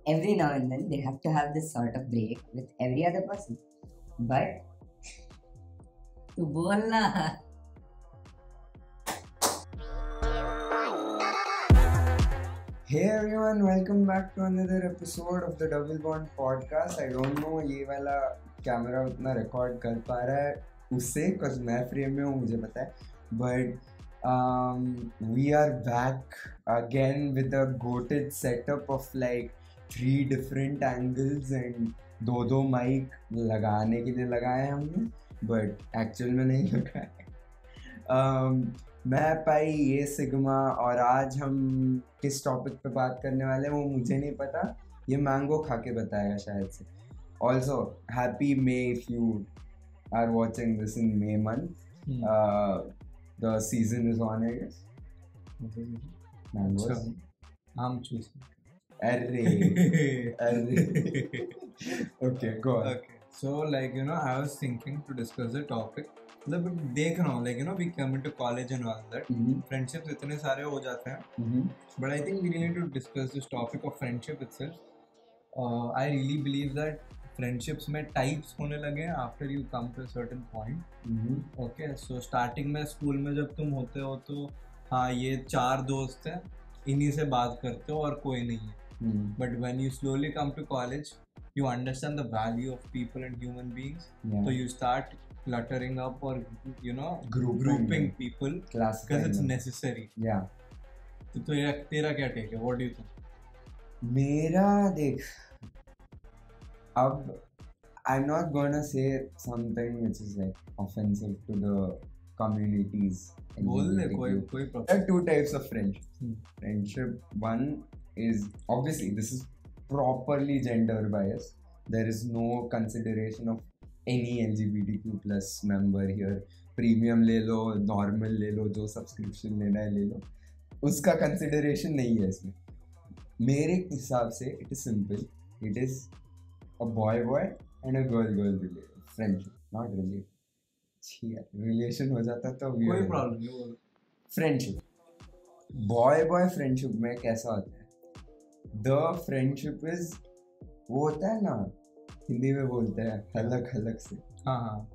every now and then they have to have this sort of break with every other person. But तू बोल ना. Hey everyone, welcome back to another episode of the Double Bond podcast. I don't know ये वाला camera उतना record कर पा रहा है उससे, cause मैं फ्रेम में हूँ, मुझे पता है. But we are back again with the goated setup of like 3 different angles and दो माइक लगाने के लिए लगाए हमने, but एक्चुअल में नहीं लगाए. मैं पाई ये सिग्मा और आज हम किस टॉपिक पे बात करने वाले हैं वो मुझे नहीं पता, ये मैंगो खा के बताएगा शायद से. Also happy May if you are watching this in May month. The season is on I guess. Mangoes aam choos. अरे okay, go on. Okay, so like I was thinking to discuss the topic. मतलब देख रहा हूँ like we come into college and all that. Friendships इतने सारे हो जाते हैं. But I think we need to discuss this topic of friendship itself. I really believe that friendships में types होने लगे हैं after you come to a certain point. Okay, so starting में स्कूल में जब तुम होते हो तो हाँ ये 4 दोस्त हैं, इन्हीं से बात करते हो और कोई नहीं है. But when you slowly come to college, you understand the value of people and human beings. Yeah. So you start cluttering up or Grouping people Class because it's kind of. necessary. Yeah. तो तेरा क्या take है? What do you think? मेरा देख, अब I'm not gonna say something which is like offensive to the communities. बोल ले कोई There problem. are 2 types of friendship. Friendship one is obviously this is properly gender biased. There is no consideration of any LGBTQ plus member here. Premium ले लो, normal ले लो, जो subscription लेना है ले लो, उसका consideration नहीं है इसमें. मेरे हिसाब से it is simple. It is a boy and a girl friendship, not related. Relation हो जाता तो कोई weird हो problem नहीं. बोल. फ्रेंडशिप बॉय फ्रेंडशिप में कैसा होता है? द फ्रेंडशिप इज वो होता है ना, हिंदी में बोलते हैं हलक हलक से. हाँ.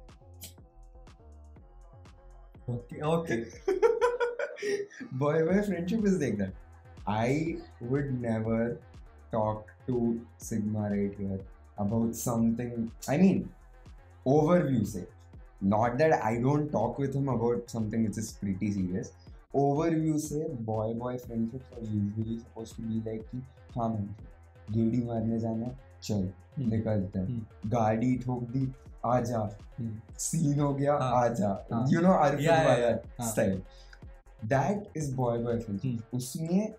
Okay. Boy friendship is like that. I would never talk to Sigma right here about something. I mean, overview say. Not that I don't talk with him about something which is pretty serious. Overview से boy friendships are usually supposed to be like कि हाँ man, गेड़ी मारने जाना, चल निकलते हैं, गाड़ी ठोक दी, आजा, सीन हो गया, आजा, you know अर्फिन वाला style. That is boy friendship. उसमें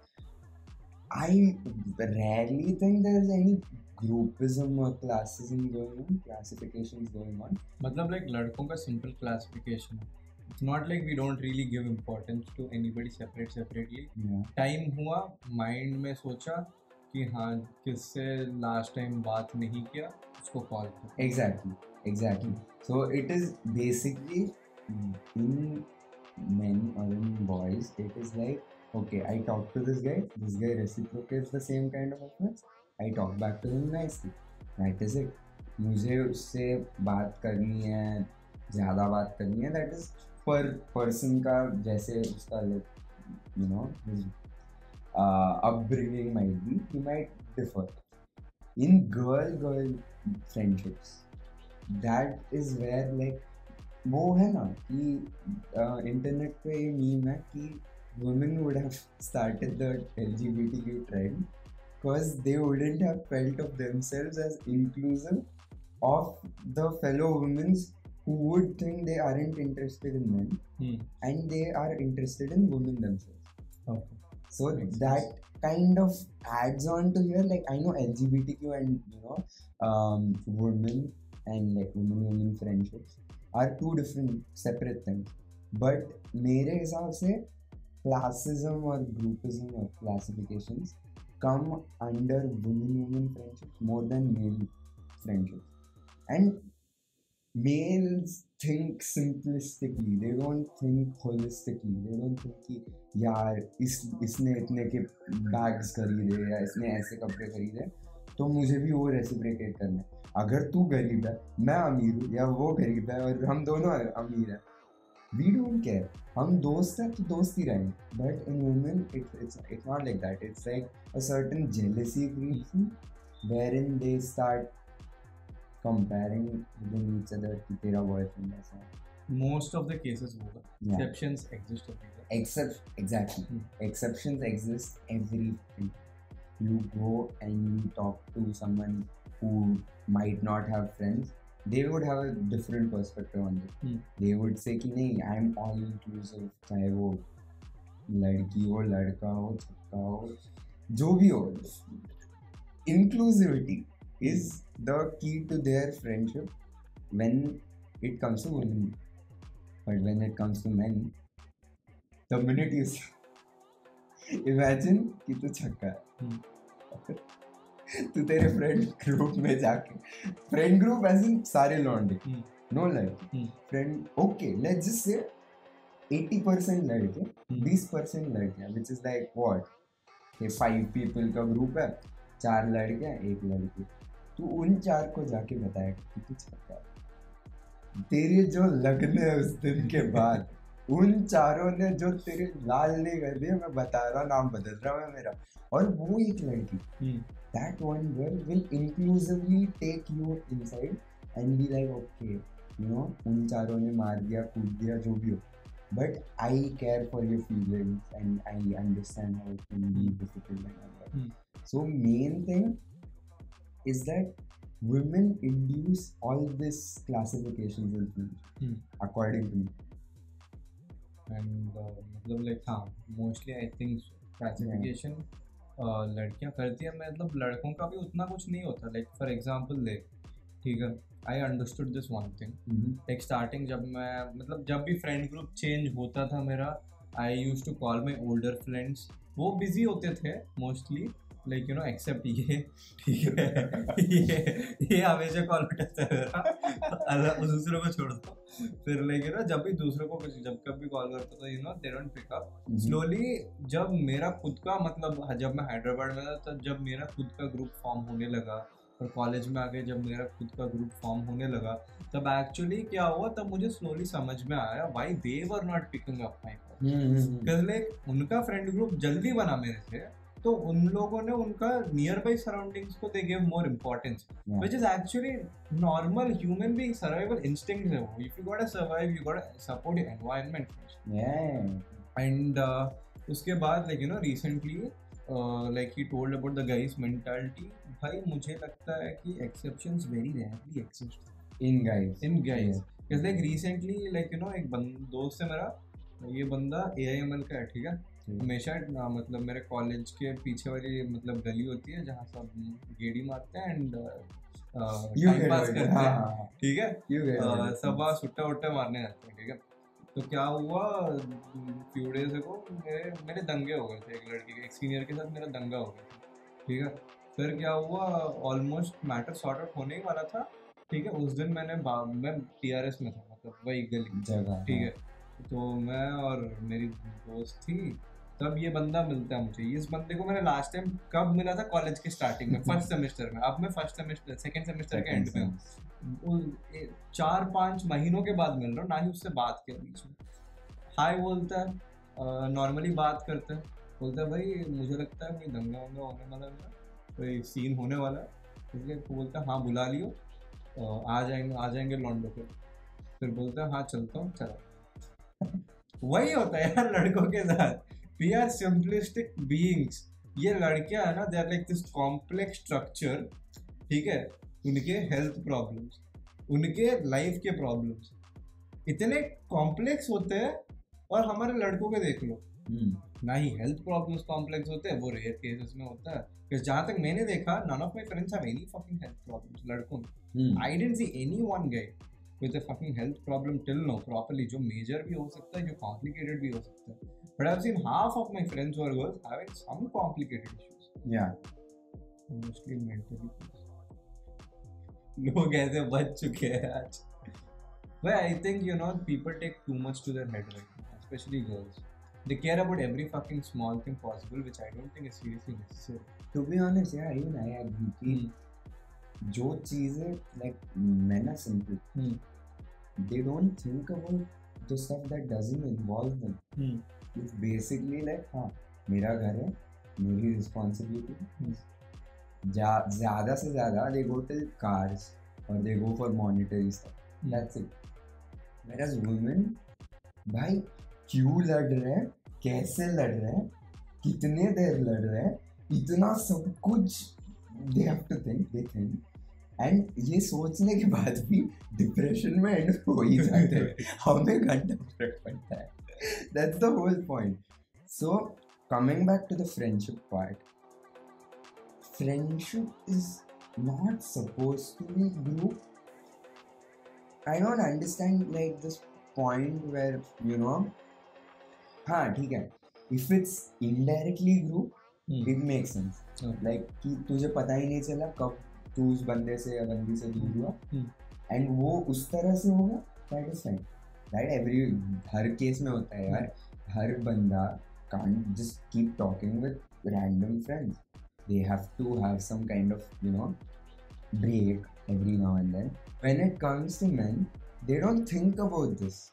I rarely think there is any groupism or classism going on, classifications going on. मतलब like लड़कों का simple classification है. It's not like we don't really give importance to anybody separately. Yeah. Time हुआ, mind में सोचा कि हाँ किससे last time बात नहीं किया, उसको call कर. Exactly. So it is basically in men or in boys, it is like, okay, I talk to this guy reciprocates the same kind of offense, I talk back to him nicely. That is it. मुझे उससे बात करनी है, ज़्यादा बात करनी है, that is per person का जैसे उसका his upbringing might be, he might differ. In girl friendships, that is where like वो है ना कि इंटरनेट पे ये मीम है कि women would have started the LGBTQ trend because they wouldn't have felt of themselves as inclusive of the fellow women who would think they aren't interested in men and they are interested in women themselves. Okay. So that kind of adds on to here, like I know LGBTQ and women and like women friendships are 2 different separate things. But मेरे हिसाब से classism or groupism or classifications come under women friendships more than male friendships. And males think simplistically, they don't think holistically, they don't think कि यार इसने इतने के bags खरीदे या इसने ऐसे कपड़े खरीदे. तो मुझे भी वो रेसिप्रोकेट करना है। अगर तू गरीब है, मैं अमीर हूँ, या वो गरीब है और हम दोनों अमीर हैं, वी डोंट केयर, हम दोस्त हैं तो दोस्त ही रहेंगे। But in women it's not like that. It's like a certain jealousy creeps in, wherein they start comparing within each other कि तेरा बॉयफ्रेंड ऐसा है। Most of the cases होगा, Yeah. exceptions exist everywhere. Exactly. Exceptions exist everywhere. You go and you talk to someone who might not have friends, they would have a different perspective on this. They would say कि नहीं, I'm all inclusive, चाहे वो लड़की हो, लड़का हो, छक्का हो, जो भी हो, inclusivity is the key to their friendship when it comes to women. But when it comes to men, the minute you imagine कि तू छक्का है, तू तेरे फ्रेंड ग्रुप में जाके, फ्रेंड ग्रुप ऐसे सारे लौंडे, नो लड़के, friend, okay let's just say 80% लड़के, 20% लड़कियां, which is like what, ये 5 people का ग्रुप है, 4 लड़के हैं, 1 लड़की, तू उन 4 को जाके बताएगा कि तू छक्का है। तेरे जो लगने उस दिन के बाद, उन 4 ने जो तेरे लाल नहीं कर दिए, मैं बता रहा, नाम बदल रहा मैं मेरा, और वो एक लड़की, that one girl will inclusively take you inside and be like, okay, you know, उन 4 ने मार दिया, कूद दिया, जो भी हो, but I care for your feelings and I understand how it can be difficult and all that. So main thing is that women induce all this classifications in film, according to me. And मतलब like हाँ, mostly I think classification लड़कियां करती है, मतलब लड़कों का भी उतना कुछ नहीं होता। लाइक फॉर एग्जांपल देख, ठीक है, I understood this one thing, like starting जब मैं, मतलब जब भी फ्रेंड ग्रुप चेंज होता था मेरा, I used to call my older friends, वो बिजी होते थे mostly, like you know, except ये, ठीक है, ये हमेशा कॉल उठाता है मेरा, अल्लाह दूसरों को छोड़ दो, फिर लाइक यू नो, जब भी दूसरों को जब कभी कॉल करता था, you know, they don't pick up. Slowly जब मेरा खुद का, मतलब जब मैं हैदराबाद में था, तब जब मेरा खुद का ग्रुप फॉर्म होने लगा, और कॉलेज में आके जब मेरा खुद का ग्रुप फॉर्म होने लगा, तब एक्चुअली क्या हुआ, तब मुझे स्लोली समझ में आया why they were not picking up my call, because like उनका फ्रेंड ग्रुप जल्दी बना मेरे से, तो उन लोगों ने उनका नियर बाई सराउंडिंग्स को they give more importance, which is actually normal human being survival instinct है वो। इफ यू गोटा सर्वाइव, यू गोटा सपोर्ट योर एनवायरनमेंट। एंड उसके बाद like you no, recently like he told about the guys mentality. भाई मुझे लगता है कि exceptions very rarely exist in guys, because like recently, like you no, एक दोस्त है मेरा, ये बंदा AIML का है, ठीक है, हमेशा मतलब मेरे कॉलेज के पीछे वाली मतलब गली होती है जहाँ सब गेड़ी मारते हैं एंड टाइम पास करते हैं, ठीक है, सब वहाँ सुट्टा वुट्टा मारने जाते हैं, ठीक है। तो क्या हुआ, फ्यू डेज अगो मेरे दंगे हो गए थे, एक लड़की के, एक सीनियर के साथ मेरा दंगा हो गया, ठीक है। फिर क्या हुआ, ऑलमोस्ट मैटर सॉर्ट आउट होने ही वाला था, ठीक है। उस दिन मैं TRS में था, मतलब वही गली जगह, ठीक है। तो मैं और मेरी दोस्त थी, तब ये बंदा मिलता है मुझे। इस बंदे को मैंने लास्ट टाइम कब मिला था, कॉलेज के स्टार्टिंग में, फर्स्ट सेमेस्टर में। अब मैं सेकंड सेमेस्टर के एंड में हूँ, 4-5 महीनों के बाद मिल रहा हूँ, ना ही उससे बात किया बीच में। हाय बोलता है, नॉर्मली बात करते हैं, बोलता है भाई मुझे लगता है कोई दंगा वंगा होने वाला है, कोई सीन होने वाला है, इसलिए बोलता है हाँ बुला लियो, आ जाएंगे लॉन्डो पे। फिर बोलता है हाँ चलता हूँ, चला। वही होता है यार लड़कों के साथ, वी आर सिंपलिस्टिक बीइंग्स। ये लड़कियां है ना, they are like this complex structure, ठीक है। उनके हेल्थ प्रॉब्लम्स, उनके लाइफ के प्रॉब्लम्स इतने कॉम्प्लेक्स होते हैं, और हमारे लड़कों के देख लो, ना ही हेल्थ प्रॉब्लम्स कॉम्प्लेक्स होते हैं, वो रेयर केसेस में होता है। because जहाँ तक मैंने देखा, none of my friends have any fucking health problems लड़कों में। I didn't see any one guy with a fucking health problem till now properly, जो major भी हो सकता है, जो complicated भी हो सकता है, but I've seen half of my friends who are girls having some complicated issues, mostly mentally। लोग ऐसे बच चुके हैं आज। But I think you know people take too much to their head right now, especially girls। They care about every fucking small thing possible, which I don't think is seriously necessary. To be honest, yeah, even I agree कि जो चीजें like men are simple, they don't think about the stuff that doesn't involve them. It's basically like हाँ मेरा घर है, मेरी responsibility. ज़्यादा से ज़्यादा they go till cars or they go for monetary stuff. That's it. Whereas women, भाई क्यों लड़ रहे हैं, कैसे लड़ रहे हैं, कितने देर लड़ रहे हैं, इतना सब कुछ they have to think and ये सोचने के बाद भी डिप्रेशन में एंड हो ही जाते हैं. हमें घंटा फर्क पड़ता है. That's the whole point. So coming back to the friendship part, friendship is not supposed to be group. I don't understand like this point where you know हाँ ठीक है, if it's indirectly group it makes sense. Like कि तुझे पता ही नहीं चला कब तू उस बंदे से या बंदी से दूर हुआ and वो उस तरह से होगा, that is fine. Right? Her case में होता है यार, हर बंदा can't just keep talking with random friends. They have to have some kind of, you know, break every now and then. When it comes to men, they don't think about this.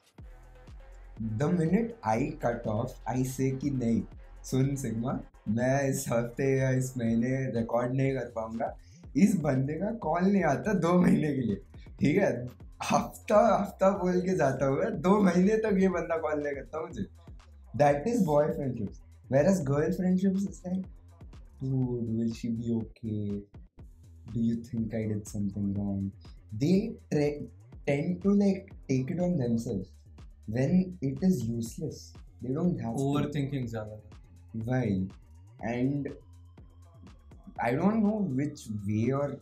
The minute I cut off, I say कि नहीं, सुन sigma, मैं इस हफ्ते या इस महीने record नहीं कर पाऊंगा, इस बंदे का कॉल नहीं आता 2 महीने के लिए, ठीक है, हफ्ता बोल के जाता हुआ 2 महीने तक ये बंदा कॉल नहीं करता मुझे. That is boy friendships. Whereas girl friendships is like, dude, will she be okay? Do you think I did something wrong? They tend to like take it on themselves when it is useless. They don't have overthinking ज़्यादा. Why? And I don't know which way or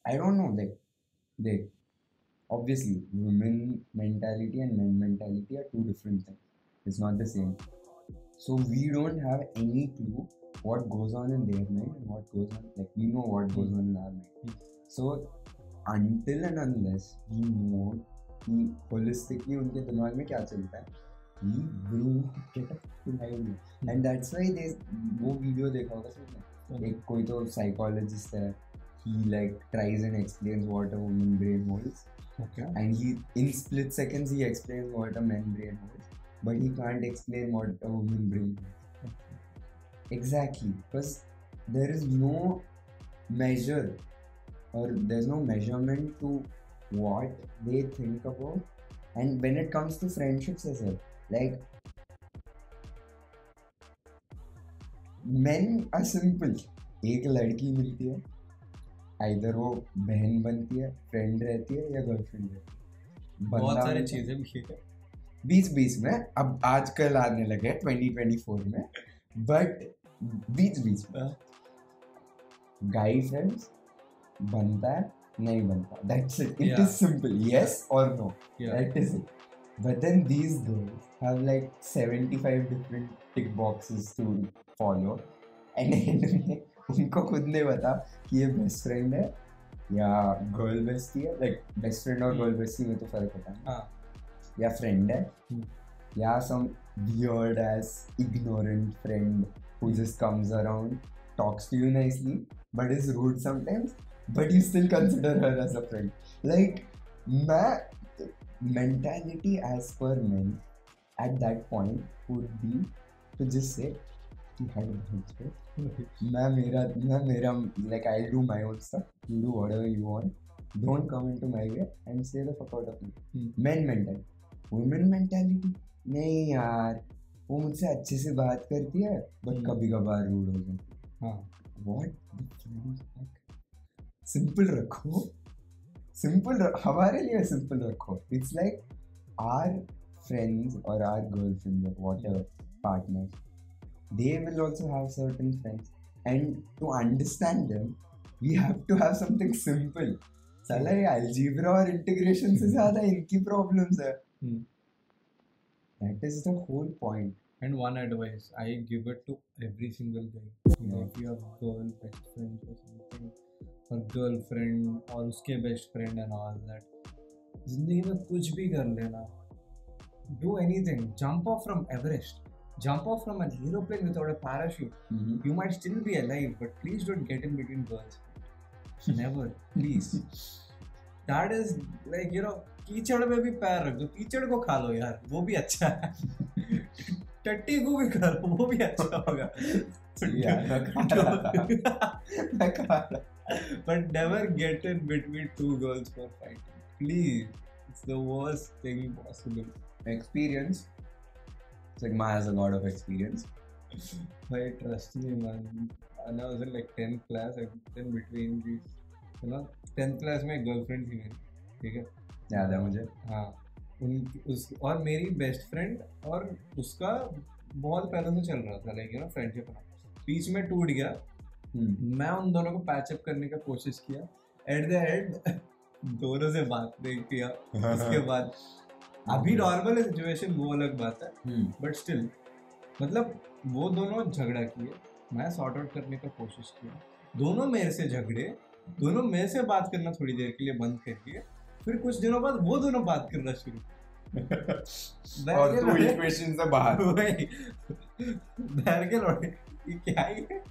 I don't know, like they obviously women mentality and men mentality are two different things. It's not the same. So we don't have any clue what goes on in their mind and what goes on, like we know what goes on in our mind. So until and unless we know कि holistically उनके दिमाग में क्या चलता है, we will get a fucking idea. And that's why वो video देखा होगा सबने, एक कोई तो psychologist है, he like tries and explains what a woman brain holds. Okay. And he in split seconds he explains what a man brain holds, but he can't explain what a woman brain holds. Exactly, because there is no measure or there's no measurement to what they think about. And when it comes to friendships as well, like men are simple. एक लड़की मिलती है, either वो बहन बनती है, friend रहती है या गर्लफ्रेंड रहती है, बहुत सारी चीजें भी है बीच में, अब आजकल आने लगे 2024 में, बट बीच में गाई फ्रेंड्स बनता है नहीं बनता, that's it. It is simple, yes or no, that is it. But then these girls have like 75 different tick boxes to follow and उनको खुद नहीं पता कि ये बेस्ट फ्रेंड है या गर्ल बेस्टी है, लाइक बेस्ट फ्रेंड और गर्ल बेस्टी में तो फर्क होता है, या फ्रेंड है या some weird ass ignorant friend who just comes around, talks to you nicely but is rude sometimes, but you still consider her as a friend. Like my mentality as per men at that point would be to just say कि हाय मैं मेरा like I'll do my own stuff, you do whatever you want, don't come into my way and stay the fuck out of me. Men mentality. Women mentality नहीं यार, वो मुझसे अच्छे से बात करती है बट कभी कभार रूड हो जाती है. हाँ, what सिंपल रखो, हमारे लिए सिंपल रखो. It's like our friends or our girlfriends or whatever partners, they will also have certain friends, and to understand them we have to have something simple. साला ये algebra और integration से ज़्यादा इनकी problems है. That is the whole point. And one advice I give it to every single guy, if you have girl best friend or something, or girlfriend और उसके best friend and all that, जिंदगी में कुछ भी कर लेना, do anything, jump off from Everest, jump off from an aeroplane without a parachute. You might still be alive, but please don't get in between girls. Never, please. That is like, you know, कीचड़ में भी पैर रख दो, कीचड़ को खा लो यार, वो भी अच्छा है. टट्टी को भी खा लो, वो भी अच्छा होगा. But never get in between two girls for fighting. Please, it's the worst thing possible. Experience. Sigma has a lot of experience. Like, trust me, man. And I was in like 10th class, and in between these, you know, 10th class में girlfriend थी मेरी, ठीक है? याद है मुझे. हाँ, और मेरी बेस्ट फ्रेंड और उसका बहुत पहले से चल रहा था, लाइक यू नो फ्रेंडशिप, बीच में टूट गया. मैं उन दोनों को पैचअप करने का कोशिश किया. एट द एंड दोनों से बात नहीं किया. उसके बाद अभी नॉर्मल है सिचुएशन, वो अलग बात है, बट स्टिल मतलब वो दोनों झगड़ा किए, मैं सॉर्ट आउट करने का कोशिश किया, दोनों मेरे से झगड़े, दोनों मेरे से बात करना थोड़ी देर के लिए बंद कर दिए, फिर कुछ दिनों बाद वो दोनों बात करना शुरू. और तू इक्वेशन से बाहर. बैर के लौटे, ये क्या है?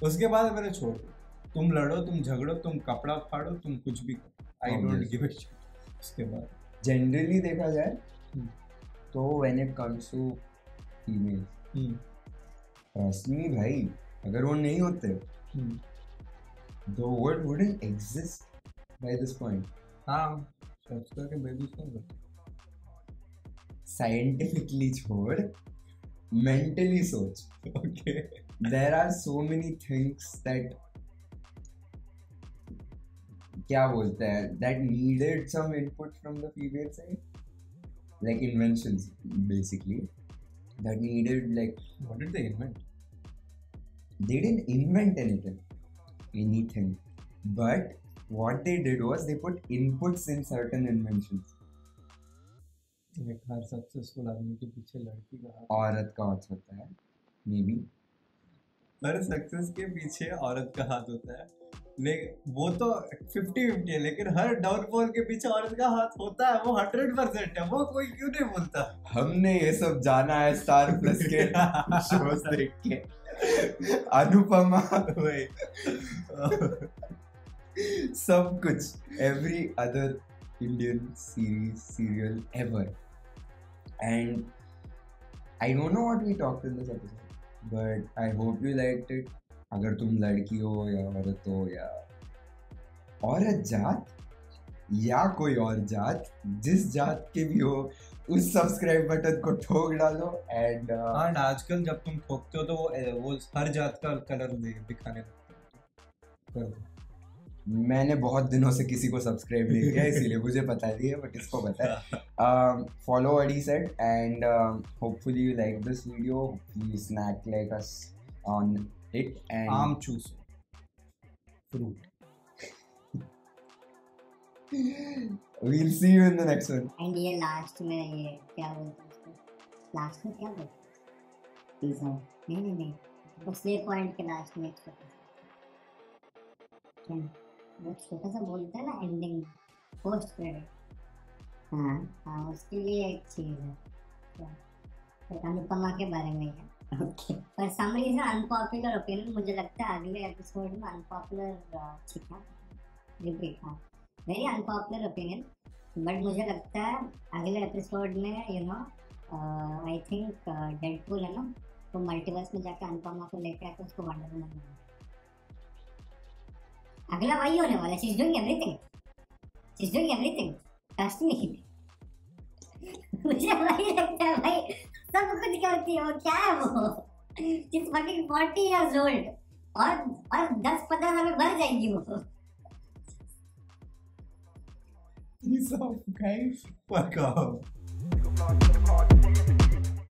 उसके बाद मैंने छोड़ दिया. तुम लड़ो, तुम झगड़ो, तुम कपड़ा फाड़ो, तुम कुछ भी करो, I don't give a shit. उसके बाद जनरली देखा जाए तो when it comes to female, trust me भाई, अगर वो नहीं होते the world wouldn't exist by this point. हाँ, सच करके बेबी कौन करता? Scientifically छोड़, mentally सोच. Okay. There are so many things that क्या बोलते हैं, that needed some input from the female side, like inventions basically, that needed like. What did they invent? They didn't invent anything, but what they did was they put inputs in certain inventions. एक हर successful आदमी के पीछे लड़की का हाथ, औरत का हाथ होता है, मे बी. हर सक्सेस के पीछे औरत का हाथ होता है, लेकिन वो तो 50-50 है, लेकिन हर डाउनफॉल के पीछे औरत का हाथ होता है, वो 100% है. वो कोई क्यों नहीं बोलता? हमने ये सब जाना है स्टार प्लस के शोज देख के. अनुपमा भाई, सब कुछ, every other Indian serial ever, and I don't know what we talked in this episode, but I hope you liked it. अगर तुम लड़की हो या औरत हो या औरत जात या कोई और जात, जिस जात के भी हो, उस सब्सक्राइब बटन को ठोक डालो. एंड आजकल जब तुम ठोकते हो तो वो हर जात का कलर दिखाने लगता है. मैंने बहुत दिनों से किसी को सब्सक्राइब नहीं किया, इसीलिए मुझे पता नहीं है, बट इसको पता है. Follow what he said, and hopefully you like this video, hopefully you snack like us on it. And aam choos fruit. we'll see you in the next one. And ये लास्ट में ये क्या बोलते हैं उसको, लास्ट में क्या बोलते हैं, टीजर, नहीं बस ये पॉइंट के लास्ट में क्या वो छोटा सा बोलते हैं ना, एंडिंग पोस्ट क्रेडिट. हाँ उसके लिए एक चीज़ है, क्या अनुपमा के बारे में है. ओके, पर सम रीजन अनपॉपुलर ओपिनियन, मुझे लगता है अगले एपिसोड में अनपॉपुलर छिका रिपीट, हाँ वेरी अनपॉपुलर ओपिनियन, बट मुझे लगता है अगले एपिसोड में you know I think Deadpool है ना, तो मल्टीवर्स में जाकर अनुपमा को लेकर आकर उसको वंडर वुमन बनाना. अगला वही होने वाला है. She is doing everything, trust me. मुझे वही लगता है भाई, सब कुछ करती है वो. क्या है वो, she is fucking 40 years old, और 10-15 साल में बढ़ जाएगी वो. Peace out, guys. Fuck off.